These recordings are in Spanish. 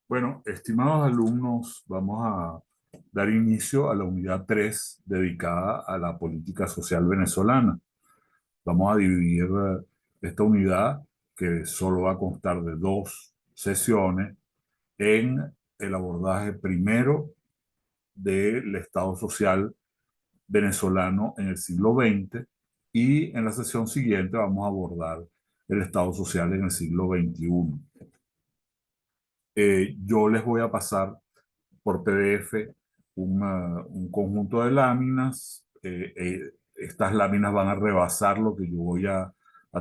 Bueno, estimados alumnos, vamos a dar inicio a la unidad 3 dedicada a la política social venezolana. Vamos a dividir esta unidad, que solo va a constar de dos sesiones, en el abordaje primero del Estado social venezolano en el siglo XX, y en la sesión siguiente vamos a abordar el Estado social en el siglo XXI. Yo les voy a pasar por PDF un conjunto de láminas. Estas láminas van a rebasar lo que yo voy a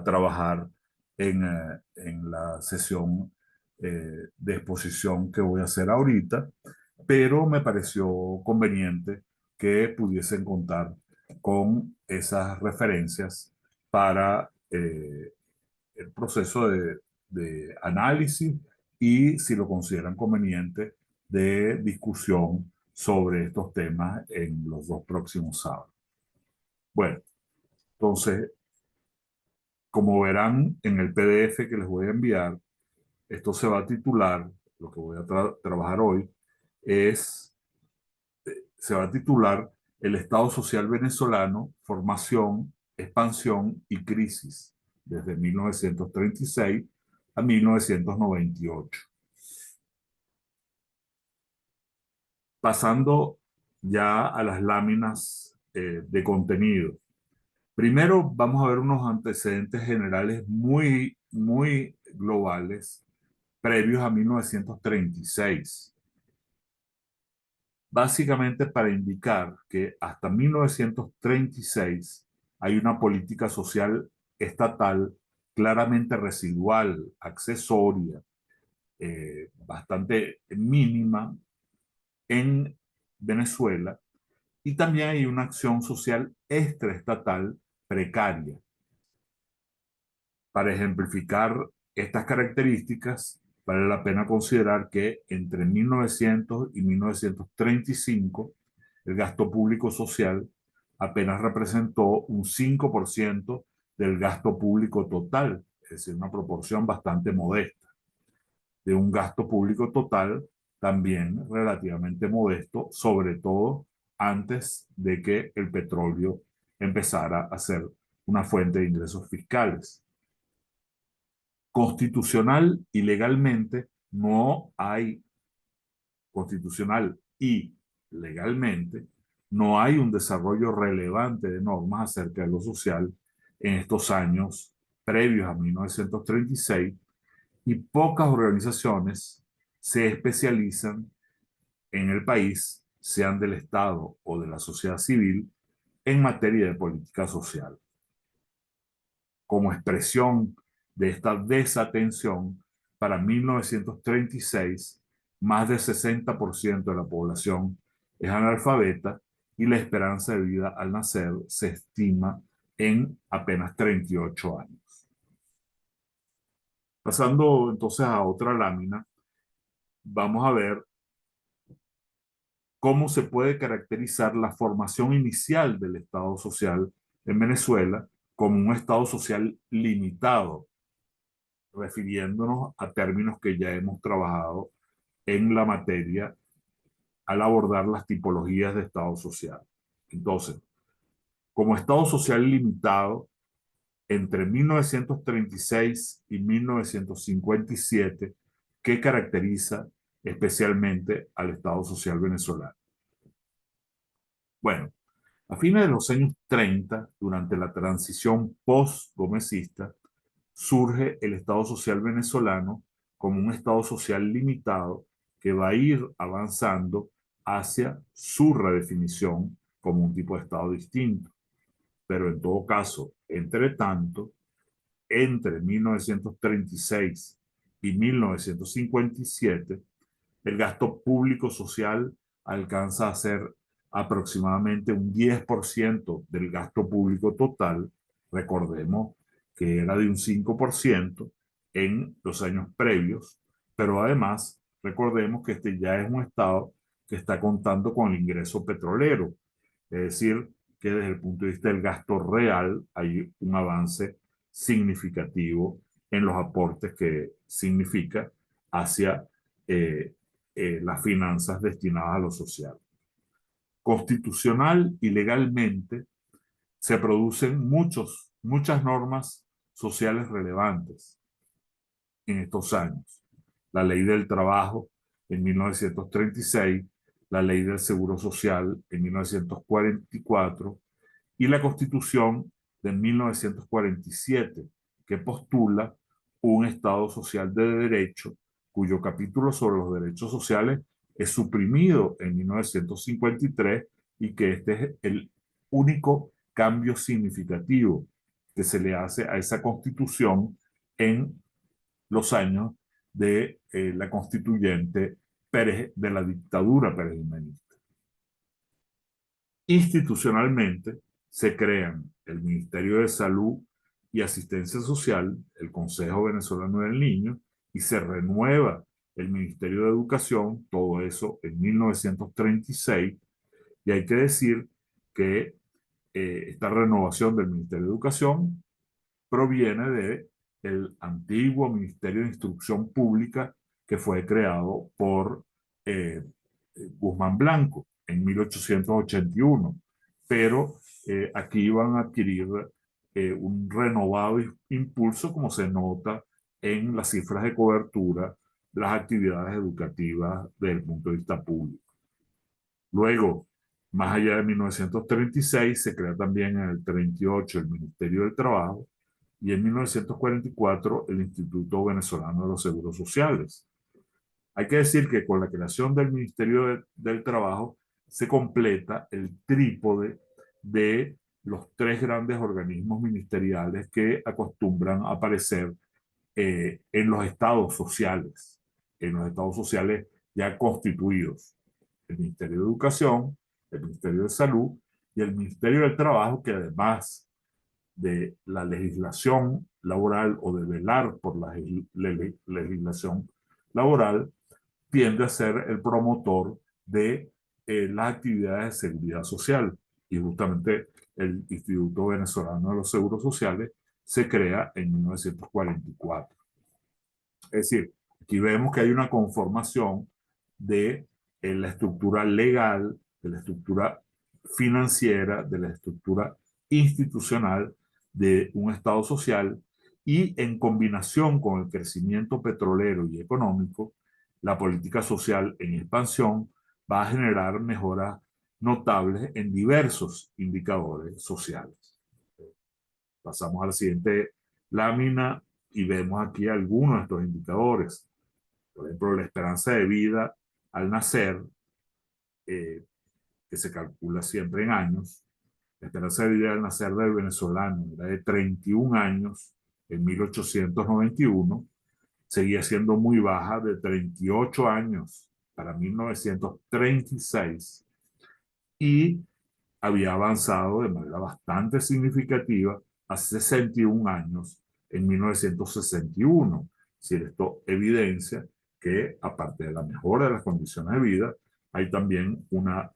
trabajar en la sesión de exposición que voy a hacer ahorita, pero me pareció conveniente que pudiesen contar con esas referencias para el proceso de análisis y, si lo consideran conveniente, de discusión sobre estos temas en los dos próximos sábados. Bueno, entonces, como verán en el PDF que les voy a enviar, esto se va a titular, lo que voy a trabajar hoy, es, se va a titular El Estado Social Venezolano, Formación, Expansión y Crisis, desde 1936 a 1998. Pasando ya a las láminas de contenido. Primero vamos a ver unos antecedentes generales muy globales previos a 1936. Básicamente para indicar que hasta 1936 hay una política social estatal claramente residual, accesoria, bastante mínima en Venezuela, y también hay una acción social extraestatal precaria. Para ejemplificar estas características, vale la pena considerar que entre 1900 y 1935 el gasto público social apenas representó un 5% del gasto público total, es decir, una proporción bastante modesta, de un gasto público total también relativamente modesto, sobre todo antes de que el petróleo empezara a ser una fuente de ingresos fiscales. Constitucional y legalmente no hay, constitucional y legalmente, no hay un desarrollo relevante de normas acerca de lo social en estos años previos a 1936, y pocas organizaciones se especializan en el país, sean del Estado o de la sociedad civil, en materia de política social. Como expresión de esta desatención, para 1936, más del 60% de la población es analfabeta, y la esperanza de vida al nacer se estima en apenas 38 años. Pasando entonces a otra lámina, vamos a ver cómo se puede caracterizar la formación inicial del Estado social en Venezuela como un Estado social limitado, refiriéndonos a términos que ya hemos trabajado en la materia al abordar las tipologías de Estado social. Entonces, como Estado social limitado, entre 1936 y 1957, ¿qué caracteriza especialmente al Estado social venezolano? Bueno, a fines de los años 30, durante la transición post-gomecista, surge el Estado social venezolano como un Estado social limitado que va a ir avanzando hacia su redefinición como un tipo de Estado distinto. Pero en todo caso, entre tanto, entre 1936 y 1957, el gasto público social alcanza a ser aproximadamente un 10% del gasto público total. Recordemos que era de un 5% en los años previos, pero además recordemos que este ya es un estado que está contando con el ingreso petrolero, es decir, que desde el punto de vista del gasto real hay un avance significativo en los aportes que significa hacia eh, las finanzas destinadas a lo social. Constitucional y legalmente se producen muchas normas sociales relevantes en estos años. La ley del trabajo en 1936, la ley del seguro social en 1944 y la Constitución de 1947, que postula un Estado social de derecho, cuyo capítulo sobre los derechos sociales es suprimido en 1953 y que este es el único cambio significativo que se le hace a esa constitución en los años de la constituyente Pérez, de la dictadura perejimenista. Institucionalmente se crean el Ministerio de Salud y Asistencia Social, el Consejo Venezolano del Niño, y se renueva el Ministerio de Educación, todo eso en 1936, y hay que decir que esta renovación del Ministerio de Educación proviene de el antiguo Ministerio de Instrucción Pública que fue creado por Guzmán Blanco en 1881, pero aquí van a adquirir un renovado impulso, como se nota en las cifras de cobertura de las actividades educativas desde el punto de vista público. Luego, más allá de 1936, se crea también en el 38 el Ministerio del Trabajo y en 1944 el Instituto Venezolano de los Seguros Sociales. Hay que decir que con la creación del Ministerio del Trabajo se completa el trípode de los tres grandes organismos ministeriales que acostumbran a aparecer en los estados sociales ya constituidos. El Ministerio de Educación, el Ministerio de Salud y el Ministerio del Trabajo, que además de la legislación laboral o de velar por la legislación laboral, tiende a ser el promotor de las actividades de seguridad social. Y justamente el Instituto Venezolano de los Seguros Sociales se crea en 1944. Es decir, aquí vemos que hay una conformación de la estructura legal, de la estructura financiera, de la estructura institucional de un Estado social y en combinación con el crecimiento petrolero y económico, la política social en expansión va a generar mejoras notables en diversos indicadores sociales. Pasamos a la siguiente lámina y vemos aquí algunos de estos indicadores. Por ejemplo, la esperanza de vida al nacer, que se calcula siempre en años. La esperanza de vida al nacer del venezolano era de 31 años en 1891, seguía siendo muy baja, de 38 años para 1936, y había avanzado de manera bastante significativa a 61 años en 1961. Es decir, esto evidencia que, aparte de la mejora de las condiciones de vida, hay también una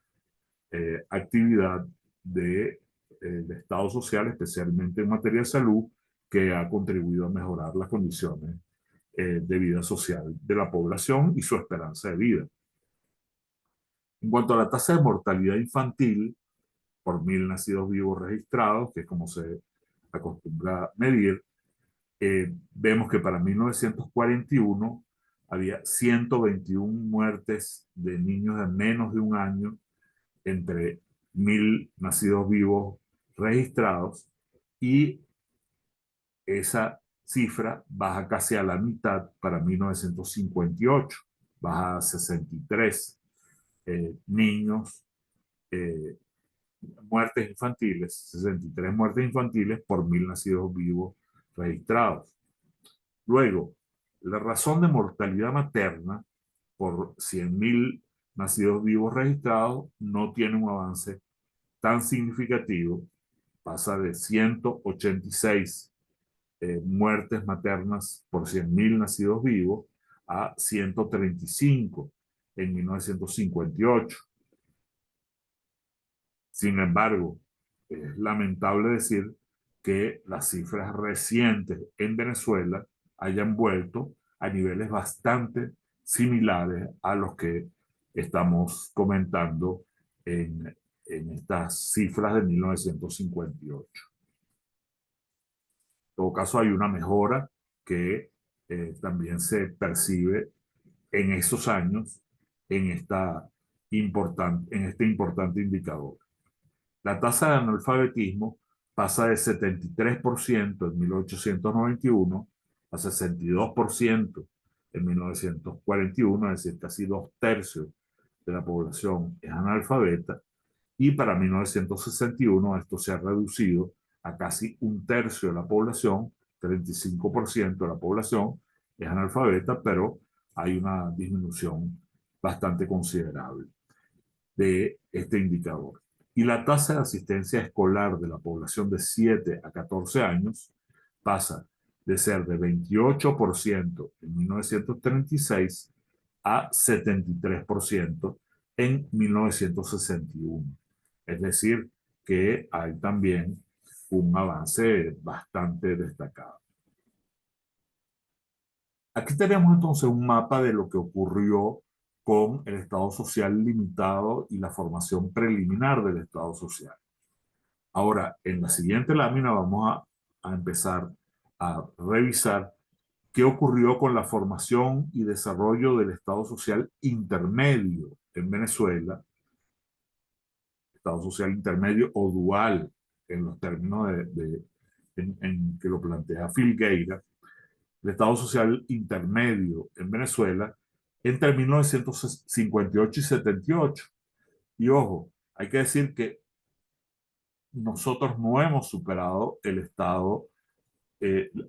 actividad de Estado social, especialmente en materia de salud, que ha contribuido a mejorar las condiciones de vida social de la población y su esperanza de vida. En cuanto a la tasa de mortalidad infantil, por 1.000 nacidos vivos registrados, que es como se acostumbra a medir, vemos que para 1941 había 121 muertes de niños de menos de un año entre 1.000 nacidos vivos registrados, y esa cifra baja casi a la mitad para 1958, baja a 63 niños, eh, muertes infantiles, 63 muertes infantiles por 1.000 nacidos vivos registrados. Luego, la razón de mortalidad materna por 100.000 nacidos vivos registrados no tiene un avance tan significativo, pasa de 186 muertes maternas por 100.000 nacidos vivos a 135 en 1958. Sin embargo, es lamentable decir que las cifras recientes en Venezuela hayan vuelto a niveles bastante similares a los que estamos comentando en estas cifras de 1958. En todo caso, hay una mejora que también se percibe en esos años en, en este importante indicador. La tasa de analfabetismo pasa de 73% en 1891 a 62% en 1941, es decir, casi 2/3 de la población es analfabeta, y para 1961 esto se ha reducido a casi 1/3 de la población, 35% de la población es analfabeta, pero hay una disminución bastante considerable de este indicador. Y la tasa de asistencia escolar de la población de 7 a 14 años pasa de ser de 28% en 1936 a 73% en 1961. Es decir, que hay también un avance bastante destacado. Aquí tenemos entonces un mapa de lo que ocurrió con el Estado Social limitado y la formación preliminar del Estado Social. Ahora, en la siguiente lámina vamos a empezar a revisar qué ocurrió con la formación y desarrollo del Estado Social intermedio en Venezuela, Estado Social intermedio o dual, en los términos en que lo plantea Filgueira, el Estado Social intermedio en Venezuela entre 1958 y 78. Y ojo, hay que decir que nosotros no hemos superado el Estado,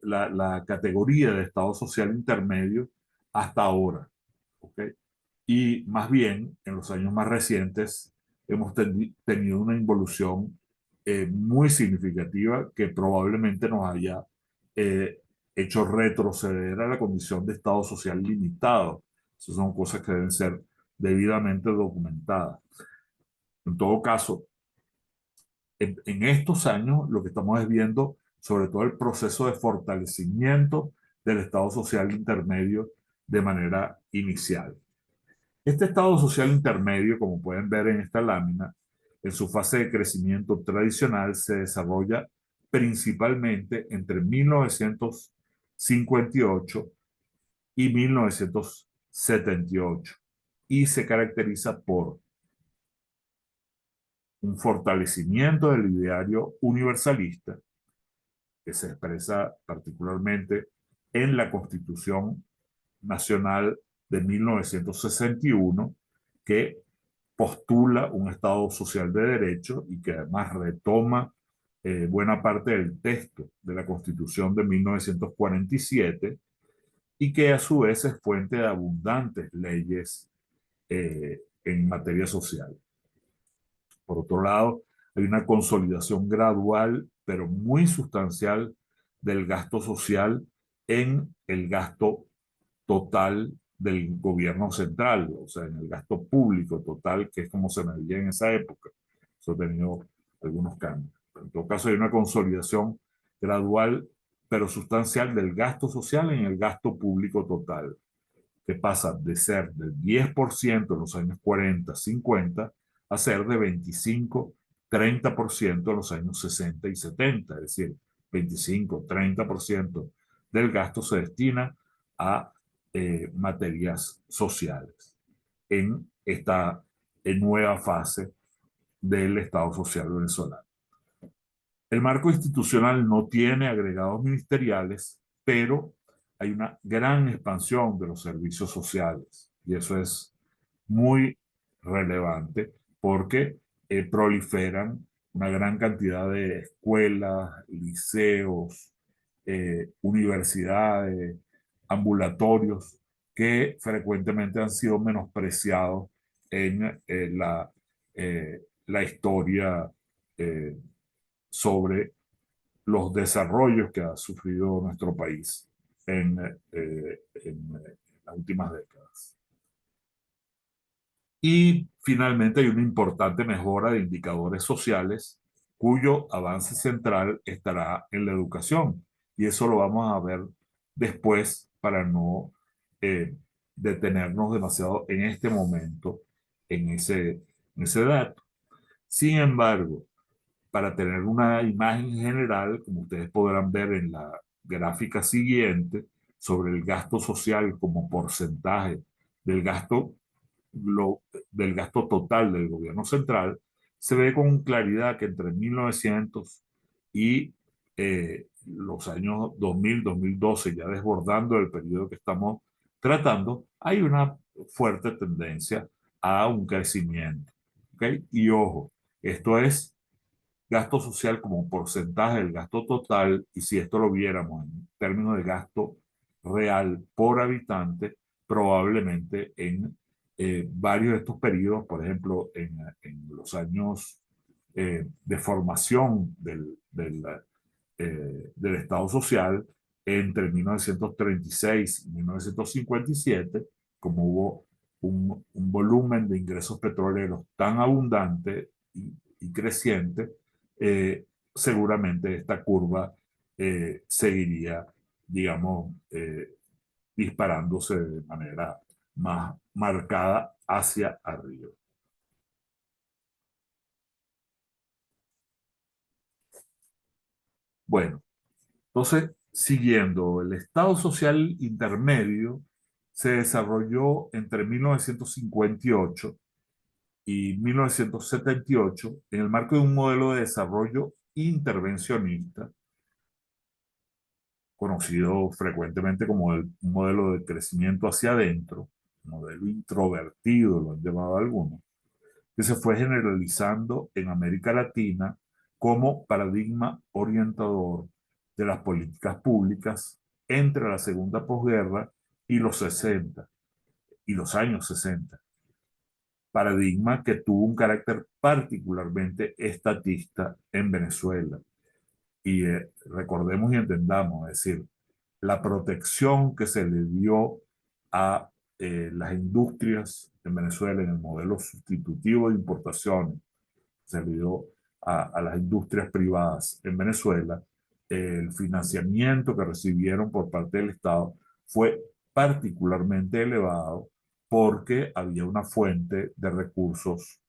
la categoría de Estado Social intermedio hasta ahora. ¿Okay? Y más bien, en los años más recientes, hemos tenido una involución muy significativa que probablemente nos haya eh, hecho retroceder a la condición de Estado social limitado. Esas son cosas que deben ser debidamente documentadas. En todo caso, en estos años lo que estamos es viendo sobre todo el proceso de fortalecimiento del Estado social intermedio de manera inicial. Este estado social intermedio, como pueden ver en esta lámina, en su fase de crecimiento tradicional se desarrolla principalmente entre 1958 y 1978 y se caracteriza por un fortalecimiento del ideario universalista que se expresa particularmente en la Constitución Nacional de 1961, que postula un Estado social de derecho y que además retoma buena parte del texto de la Constitución de 1947 y que a su vez es fuente de abundantes leyes en materia social. Por otro lado, hay una consolidación gradual, pero muy sustancial, del gasto social en el gasto total del gobierno central, o sea, en el gasto público total, que es como se medía en esa época. Eso ha tenido algunos cambios. Pero en todo caso, hay una consolidación gradual, pero sustancial del gasto social en el gasto público total, que pasa de ser del 10% en los años 40, 50, a ser de 25, 30% en los años 60 y 70. Es decir, 25, 30% del gasto se destina a materias sociales en esta nueva fase del Estado Social venezolano. El marco institucional no tiene agregados ministeriales, pero hay una gran expansión de los servicios sociales y eso es muy relevante porque proliferan una gran cantidad de escuelas, liceos, universidades, ambulatorios que frecuentemente han sido menospreciados en la historia eh, sobre los desarrollos que ha sufrido nuestro país en las últimas décadas. Y finalmente hay una importante mejora de indicadores sociales cuyo avance central estará en la educación. Y eso lo vamos a ver después para no detenernos demasiado en este momento en ese dato. Sin embargo, para tener una imagen general, como ustedes podrán ver en la gráfica siguiente, sobre el gasto social como porcentaje del gasto, lo, del gasto total del gobierno central, se ve con claridad que entre 1900 y los años 2000-2012, ya desbordando el periodo que estamos tratando, hay una fuerte tendencia a un crecimiento. ¿Okay? Y ojo, esto es gasto social como porcentaje del gasto total, y si esto lo viéramos en términos de gasto real por habitante, probablemente en varios de estos periodos, por ejemplo, en los años de formación del Estado Social, entre 1936 y 1957, como hubo un volumen de ingresos petroleros tan abundante y creciente, seguramente esta curva seguiría, digamos, disparándose de manera más marcada hacia arriba. Bueno, entonces, siguiendo, el Estado Social Intermedio se desarrolló entre 1958 y 1978 en el marco de un modelo de desarrollo intervencionista, conocido frecuentemente como un modelo de crecimiento hacia adentro, modelo introvertido, lo han llamado algunos, que se fue generalizando en América Latina como paradigma orientador de las políticas públicas entre la segunda posguerra y los 60 y los años 60. Paradigma que tuvo un carácter particularmente estatista en Venezuela. Y recordemos y entendamos, es decir, la protección que se le dio a las industrias en Venezuela en el modelo sustitutivo de importaciones, se le dio a las industrias privadas en Venezuela, el financiamiento que recibieron por parte del Estado fue particularmente elevado porque había una fuente de recursos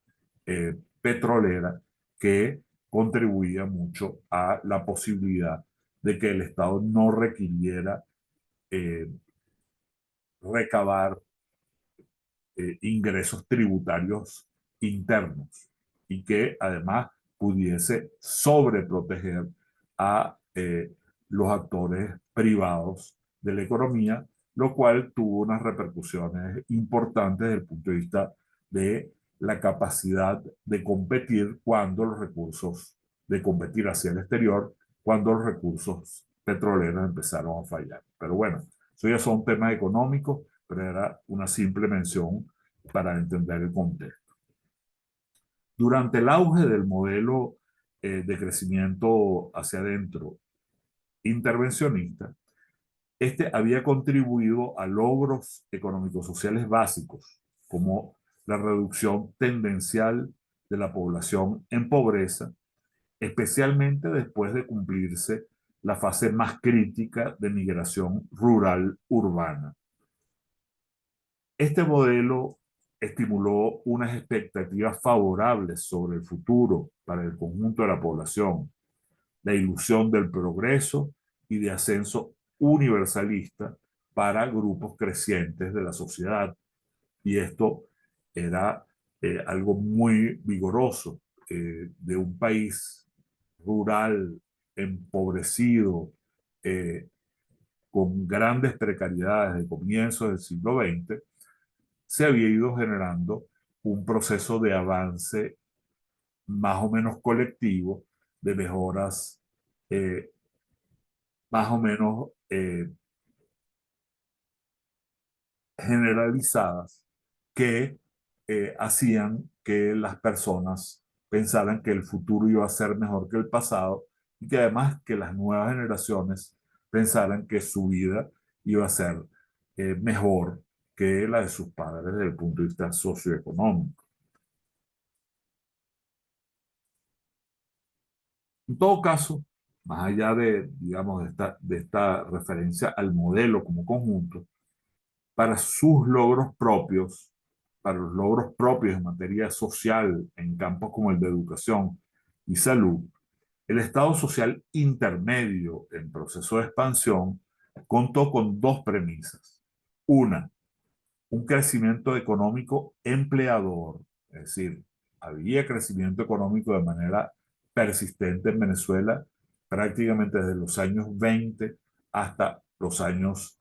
petrolera que contribuía mucho a la posibilidad de que el Estado no requiriera eh, recabar ingresos tributarios internos y que además pudiese sobreproteger a los actores privados de la economía, lo cual tuvo unas repercusiones importantes desde el punto de vista de la capacidad de competir cuando los recursos, de competir hacia el exterior, cuando los recursos petroleros empezaron a fallar. Pero bueno, eso ya son temas económicos, pero era una simple mención para entender el contexto. Durante el auge del modelo de crecimiento hacia adentro intervencionista, este había contribuido a logros económicos sociales básicos, como la reducción tendencial de la población en pobreza, especialmente después de cumplirse la fase más crítica de migración rural-urbana. Este modelo estimuló unas expectativas favorables sobre el futuro para el conjunto de la población, la ilusión del progreso y de ascenso universalista para grupos crecientes de la sociedad. Y esto era algo muy vigoroso de un país rural, empobrecido, eh, con grandes precariedades de comienzos del siglo XX, se había ido generando un proceso de avance más o menos colectivo, de mejoras eh, más o menos generalizadas que hacían que las personas pensaran que el futuro iba a ser mejor que el pasado y que además que las nuevas generaciones pensaran que su vida iba a ser mejor que la de sus padres desde el punto de vista socioeconómico. En todo caso, más allá de, digamos, de esta referencia al modelo como conjunto, para sus logros propios, para los logros propios en materia social en campos como el de educación y salud, el Estado social intermedio en proceso de expansión contó con dos premisas. Una, un crecimiento económico empleador, es decir, había crecimiento económico de manera persistente en Venezuela prácticamente desde los años 20 hasta los años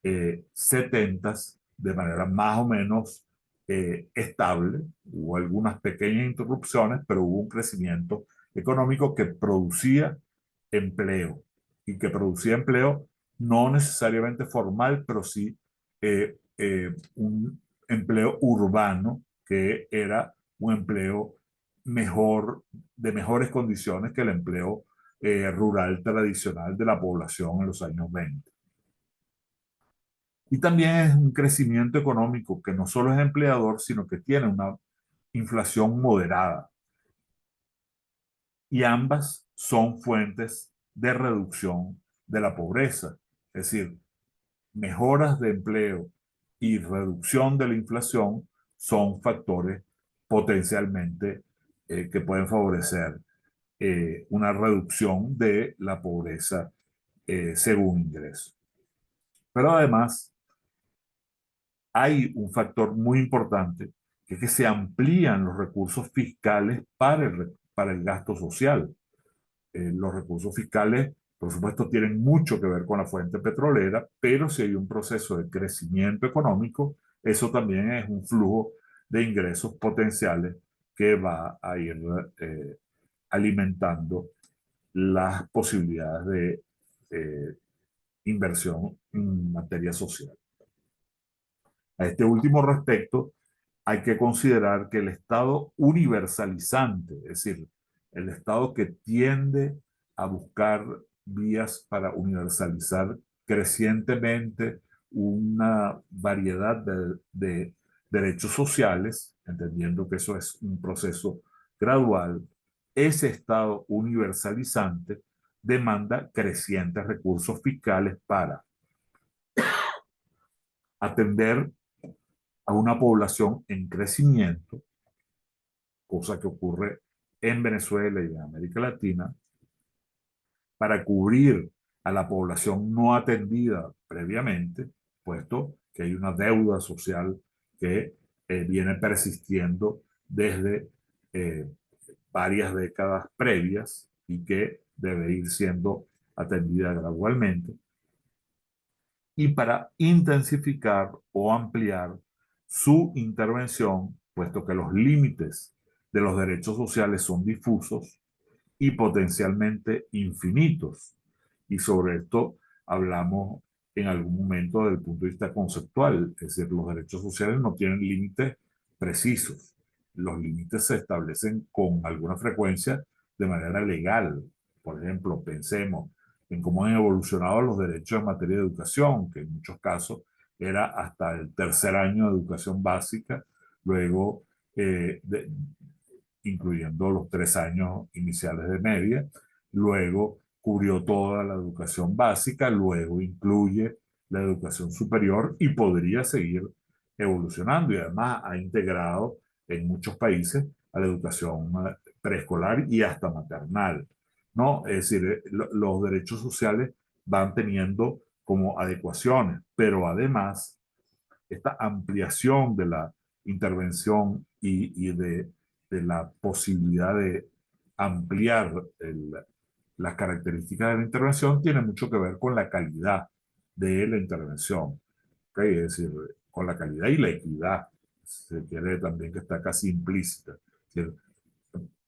70 de manera más o menos estable. Hubo algunas pequeñas interrupciones, pero hubo un crecimiento económico que producía empleo y que producía empleo no necesariamente formal, pero sí un empleo urbano que era un empleo mejor, de mejores condiciones que el empleo rural tradicional de la población en los años 20. Y también es un crecimiento económico que no solo es empleador, sino que tiene una inflación moderada. Y ambas son fuentes de reducción de la pobreza. Es decir, mejoras de empleo y reducción de la inflación son factores potencialmente que pueden favorecer una reducción de la pobreza según ingreso. Pero además hay un factor muy importante, que es que se amplían los recursos fiscales para el gasto social. Los recursos fiscales, por supuesto, tienen mucho que ver con la fuente petrolera, pero si hay un proceso de crecimiento económico, eso también es un flujo de ingresos potenciales que va a ir alimentando las posibilidades de inversión en materia social. A este último respecto, hay que considerar que el Estado universalizante, es decir, el Estado que tiende a buscar vías para universalizar crecientemente una variedad de derechos sociales, entendiendo que eso es un proceso gradual, ese Estado universalizante demanda crecientes recursos fiscales para atender a una población en crecimiento, cosa que ocurre en Venezuela y en América Latina, para cubrir a la población no atendida previamente, puesto que hay una deuda social que viene persistiendo desde eh, varias décadas previas y que debe ir siendo atendida gradualmente, y para intensificar o ampliar su intervención, puesto que los límites de los derechos sociales son difusos y potencialmente infinitos. Y sobre esto hablamos en algún momento desde el punto de vista conceptual, es decir, los derechos sociales no tienen límites precisos. Los límites se establecen con alguna frecuencia de manera legal. Por ejemplo, pensemos en cómo han evolucionado los derechos en materia de educación, que en muchos casos era hasta el tercer año de educación básica, luego incluyendo los 3 años iniciales de media, luego cubrió toda la educación básica, luego incluye la educación superior y podría seguir evolucionando, y además ha integrado en muchos países a la educación preescolar y hasta maternal, ¿no? Es decir, los derechos sociales van teniendo como adecuaciones, pero además esta ampliación de la intervención de la posibilidad de ampliar las características de la intervención tiene mucho que ver con la calidad de la intervención, ¿okay? Es decir, con la calidad y la equidad, se quiere también que está casi implícita, es decir,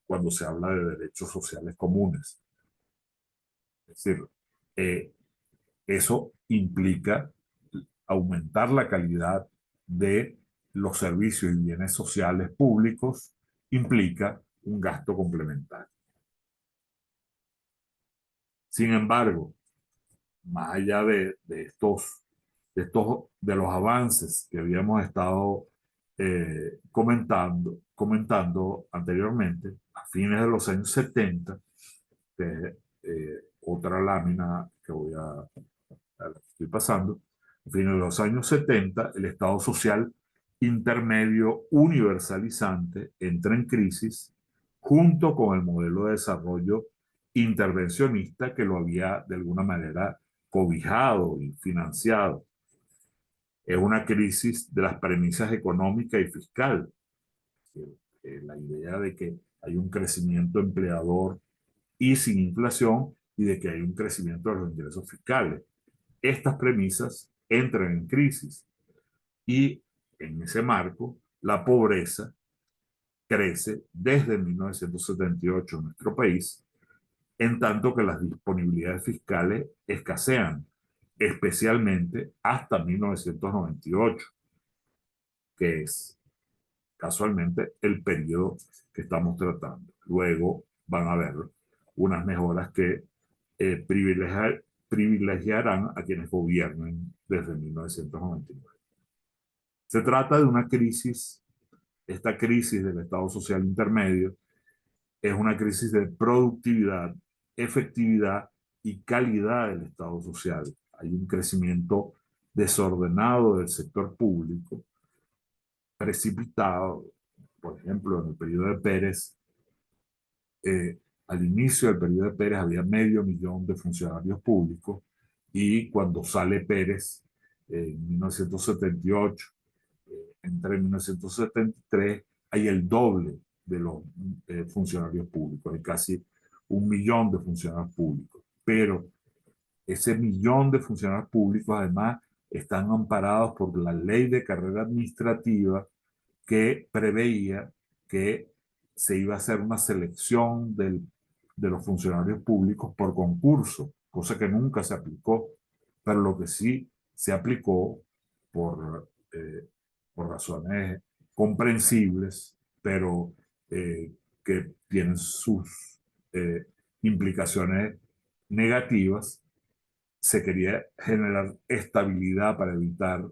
cuando se habla de derechos sociales comunes. Es decir, eh, eso implica aumentar la calidad de los servicios y bienes sociales públicos, implica un gasto complementario. Sin embargo, más allá de los avances que habíamos estado comentando anteriormente, a fines de los años 70, que otra lámina que a la que estoy pasando, A fines de los años 70, el Estado social intermedio universalizante entra en crisis junto con el modelo de desarrollo intervencionista que lo había de alguna manera cobijado y financiado. Es una crisis de las premisas económica y fiscal. La idea de que hay un crecimiento empleador y sin inflación y de que hay un crecimiento de los ingresos fiscales. Estas premisas entran en crisis y en ese marco la pobreza crece desde 1978 en nuestro país, en tanto que las disponibilidades fiscales escasean, especialmente hasta 1998, que es casualmente el periodo que estamos tratando. Luego van a haber unas mejoras que privilegiarán a quienes gobiernen desde 1999. Se trata de una crisis, esta crisis del Estado social intermedio es una crisis de productividad, efectividad y calidad del Estado social. Hay un crecimiento desordenado del sector público, precipitado. Por ejemplo, en el periodo de Pérez, al inicio del periodo de Pérez había 500.000 de funcionarios públicos y cuando sale Pérez en 1978, entre 1973 hay el doble de los funcionarios públicos, hay casi 1 millón de funcionarios públicos, pero ese millón de funcionarios públicos además están amparados por la ley de carrera administrativa que preveía que se iba a hacer una selección de los funcionarios públicos por concurso, cosa que nunca se aplicó, pero lo que sí se aplicó por razones comprensibles, pero que tienen sus eh, implicaciones negativas. Se quería generar estabilidad para evitar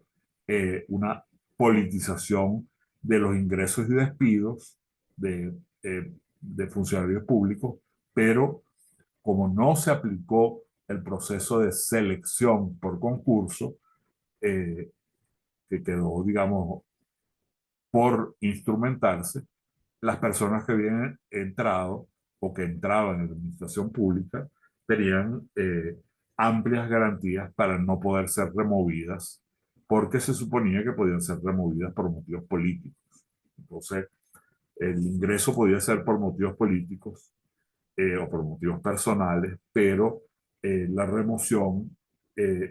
una politización de los ingresos y despidos de funcionarios públicos, pero como no se aplicó el proceso de selección por concurso, eh, que quedó, digamos, por instrumentarse, las personas que habían entrado o que entraban en la administración pública tenían amplias garantías para no poder ser removidas, porque se suponía que podían ser removidas por motivos políticos. Entonces, el ingreso podía ser por motivos políticos o por motivos personales, pero la remoción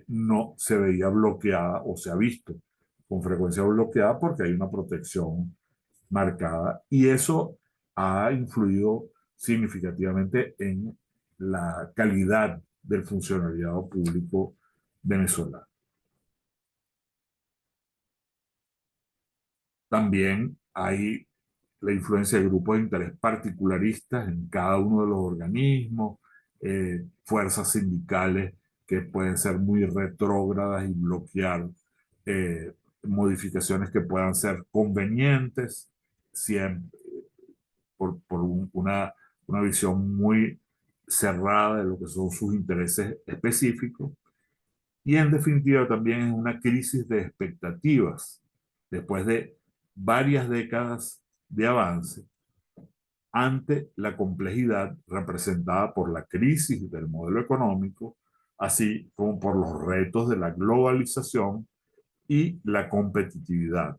no se veía bloqueada o se ha visto con frecuencia bloqueada porque hay una protección marcada y eso ha influido significativamente en la calidad del funcionariado público venezolano. También hay la influencia de grupos de interés particularistas en cada uno de los organismos, fuerzas sindicales que pueden ser muy retrógradas y bloquear eh, modificaciones que puedan ser convenientes, siempre una visión muy cerrada de lo que son sus intereses específicos. Y en definitiva también es una crisis de expectativas. Después de varias décadas de avance, ante la complejidad representada por la crisis del modelo económico, así como por los retos de la globalización y la competitividad.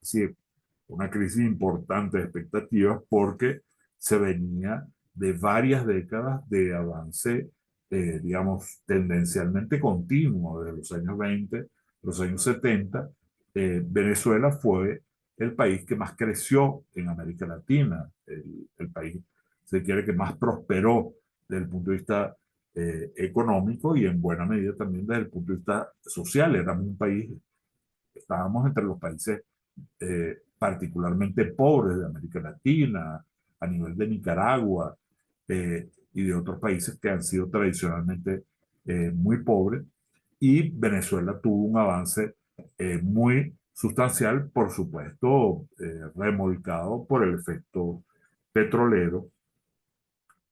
Es decir, una crisis importante de expectativas porque se venía de varias décadas de avance, digamos, tendencialmente continuo, desde los años 20, los años 70. Venezuela fue el país que más creció en América Latina, el país, se quiere, que más prosperó desde el punto de vista económico y en buena medida también desde el punto de vista social. Éramos un país, estábamos entre los países particularmente pobres de América Latina, a nivel de Nicaragua y de otros países que han sido tradicionalmente muy pobres. Y Venezuela tuvo un avance muy sustancial, por supuesto, remolcado por el efecto petrolero,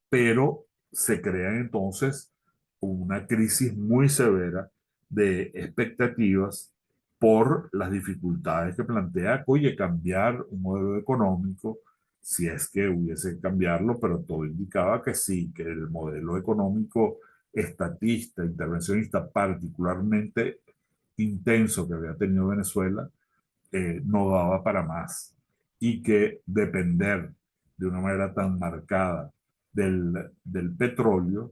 pero se crea entonces una crisis muy severa de expectativas por las dificultades que plantea, oye, cambiar un modelo económico, si es que hubiese que cambiarlo, pero todo indicaba que sí, que el modelo económico estatista, intervencionista, particularmente intenso que había tenido Venezuela, no daba para más y que depender de una manera tan marcada del petróleo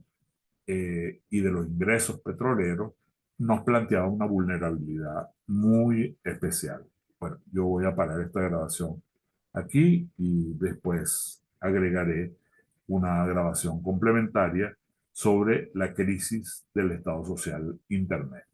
y de los ingresos petroleros nos planteaba una vulnerabilidad muy especial. Bueno, yo voy a parar esta grabación aquí y después agregaré una grabación complementaria sobre la crisis del Estado Social Internet.